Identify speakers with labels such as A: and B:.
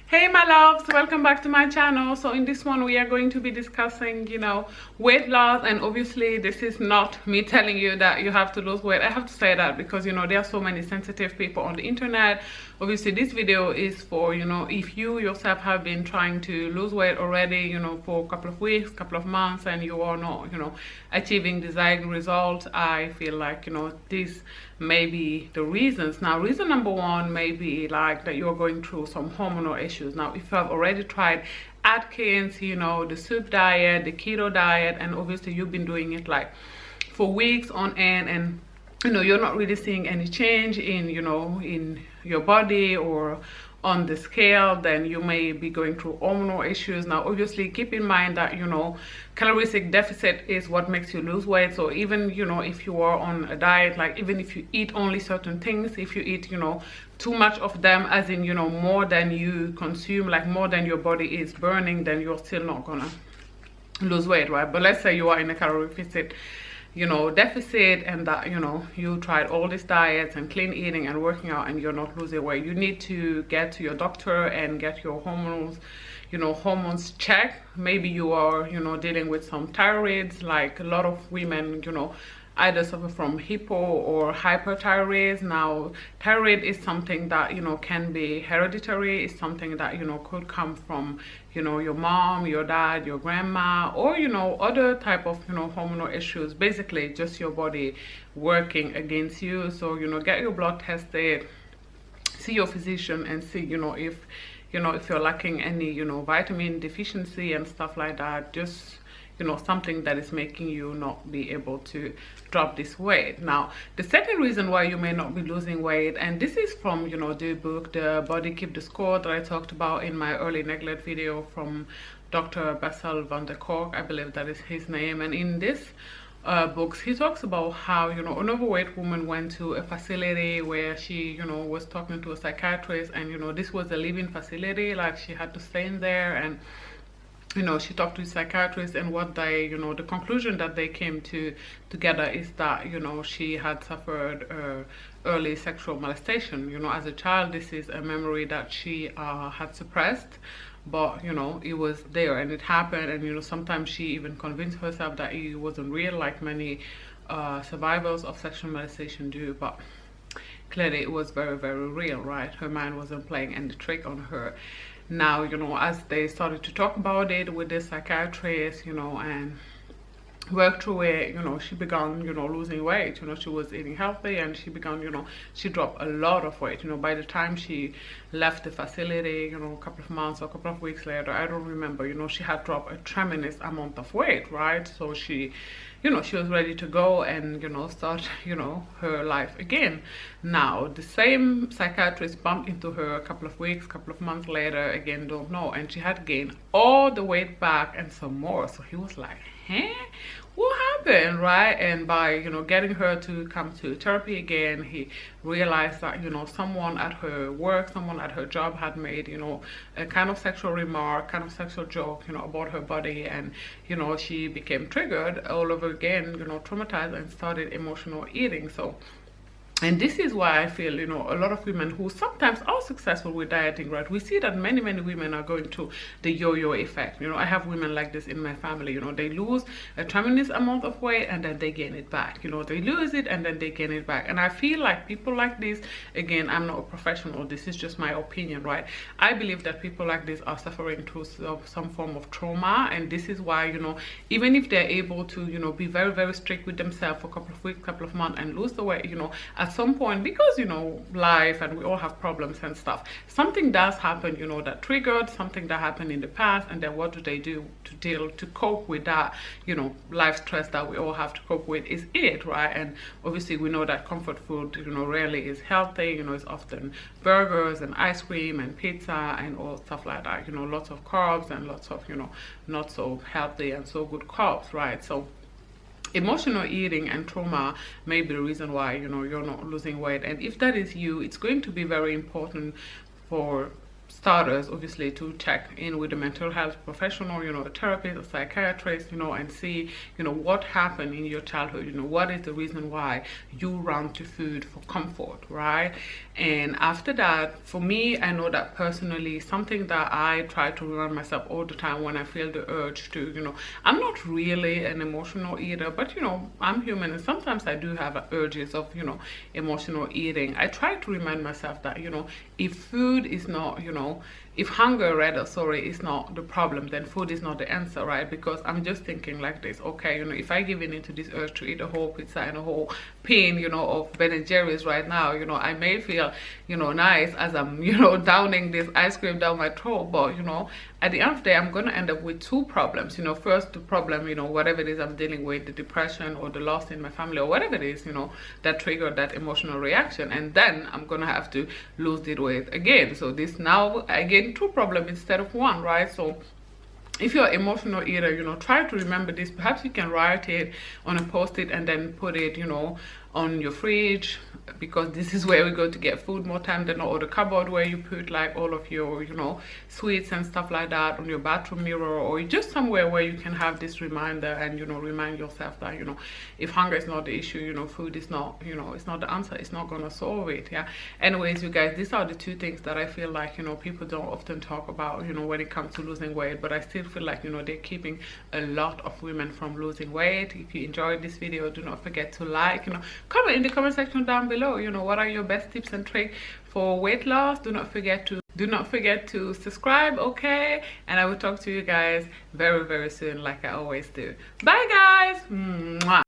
A: Hey my loves, welcome back to my channel. So in this one we are going to be discussing, weight loss, and obviously this is not me telling you that you have to lose weight. I have to say that because there are so many sensitive people on the internet. Obviously this video is for, if you yourself have been trying to lose weight already, for a couple of weeks, couple of months, and you are not, achieving desired results. I feel like, these may be the reasons. Now, reason number one may be like that you're going through some hormonal issues. Now, if you have already tried Atkins, the soup diet, the keto diet, and obviously you've been doing it like for weeks on end, and you're not really seeing any change in in your body or on the scale, then you may be going through hormonal issues. Now obviously keep in mind that caloric deficit is what makes you lose weight. So even if you are on a diet, like even if you eat only certain things, if you eat too much of them, as in more than you consume, like more than your body is burning, then you're still not gonna lose weight, right? But let's say you are in a calorie deficit deficit, and that you tried all these diets and clean eating and working out, and you're not losing weight. You need to get to your doctor and get your hormones checked. Maybe you are dealing with some thyroids, like a lot of women either suffer from hypo or hyperthyroid. Now thyroid is something that can be hereditary. It's something that could come from your mom, your dad, your grandma, or other type of hormonal issues. Basically just your body working against you. So get your blood tested, see your physician, and see if you're lacking any vitamin deficiency and stuff like that. Just something that is making you not be able to drop this weight. Now the second reason why you may not be losing weight, and this is from the book The Body Keep the Score that I talked about in my early neglect video from Dr. Bessel van der Kolk, I believe that is his name. And in this books, he talks about how an overweight woman went to a facility where she was talking to a psychiatrist, and this was a living facility, like she had to stay in there. And she talked to the psychiatrist, and what they, the conclusion that they came to together is that, she had suffered early sexual molestation. As a child, this is a memory that she had suppressed, but, it was there and it happened. And, sometimes she even convinced herself that it wasn't real, like many survivors of sexual molestation do. But clearly it was very, very real, right? Her mind wasn't playing any trick on her. Now as they started to talk about it with the psychiatrist and work through it, she began losing weight. She was eating healthy, and she began she dropped a lot of weight. By the time she left the facility, a couple of months or a couple of weeks later, I don't remember, she had dropped a tremendous amount of weight, right? So she she was ready to go and start her life again. Now the same psychiatrist bumped into her a couple of weeks, couple of months later, again don't know, and she had gained all the weight back and some more. So he was like, huh, what happened, right? And by getting her to come to therapy again, he realized that someone at her work, someone at her job had made a kind of sexual remark, kind of sexual joke about her body, and she became triggered all over again, traumatized, and started emotional eating. And this is why I feel, a lot of women who sometimes are successful with dieting, right? We see that many, many women are going through the yo-yo effect. I have women like this in my family. They lose a tremendous amount of weight and then they gain it back. They lose it and then they gain it back. And I feel like people like this, again, I'm not a professional. This is just my opinion, right? I believe that people like this are suffering through some form of trauma. And this is why, even if they're able to, be very, very strict with themselves for a couple of weeks, couple of months, and lose the weight, at some point, because life, and we all have problems and stuff, something does happen that triggered something that happened in the past, and then what do they do to cope with that life stress that we all have to cope with? Is it, right? And obviously we know that comfort food rarely is healthy. It's often burgers and ice cream and pizza and all stuff like that. Lots of carbs and lots of not so healthy and so good carbs, right? So emotional eating and trauma may be the reason why you're not losing weight. And if that is you, it's going to be very important for starters, obviously, to check in with a mental health professional, you know, a therapist, a psychiatrist, you know, and see, you know, what happened in your childhood, you know, what is the reason why you run to food for comfort, right? And after that, for me, I know that personally, something that I try to remind myself all the time when I feel the urge to, you know, I'm not really an emotional eater, but, you know, I'm human, and sometimes I do have urges of, you know, emotional eating. I try to remind myself that, you know, if food is not, you know, if hunger rather, sorry, is not the problem, then food is not the answer, right? Because I'm just thinking like this, okay, you know, if I give in into this urge to eat a whole pizza and a whole pan, you know, of Ben and Jerry's right now, you know, I may feel, you know, nice as I'm, you know, downing this ice cream down my throat, but, you know, at the end of the day, I'm going to end up with two problems. You know, first, the problem, you know, whatever it is I'm dealing with, the depression or the loss in my family or whatever it is, you know, that triggered that emotional reaction. And then I'm going to have to lose the weight again. So this now, again, two problems instead of one, right? So if you're an emotional eater, you know, try to remember this. Perhaps you can write it on a post-it and then put it, you know, on your fridge, because this is where we go to get food more time than not, or the cupboard where you put like all of your, you know, sweets and stuff like that, on your bathroom mirror, or just somewhere where you can have this reminder and, you know, remind yourself that, you know, if hunger is not the issue, you know, food is not, you know, it's not the answer, it's not gonna solve it. Yeah, anyways, you guys, these are the two things that I feel like, you know, people don't often talk about, you know, when it comes to losing weight, but I still feel like, you know, they're keeping a lot of women from losing weight. If you enjoyed this video, do not forget to like, you know, comment in the comment section down below, you know, what are your best tips and tricks for weight loss. Do not forget to subscribe, okay? And I will talk to you guys very, very soon, like I always do. Bye guys. Mwah.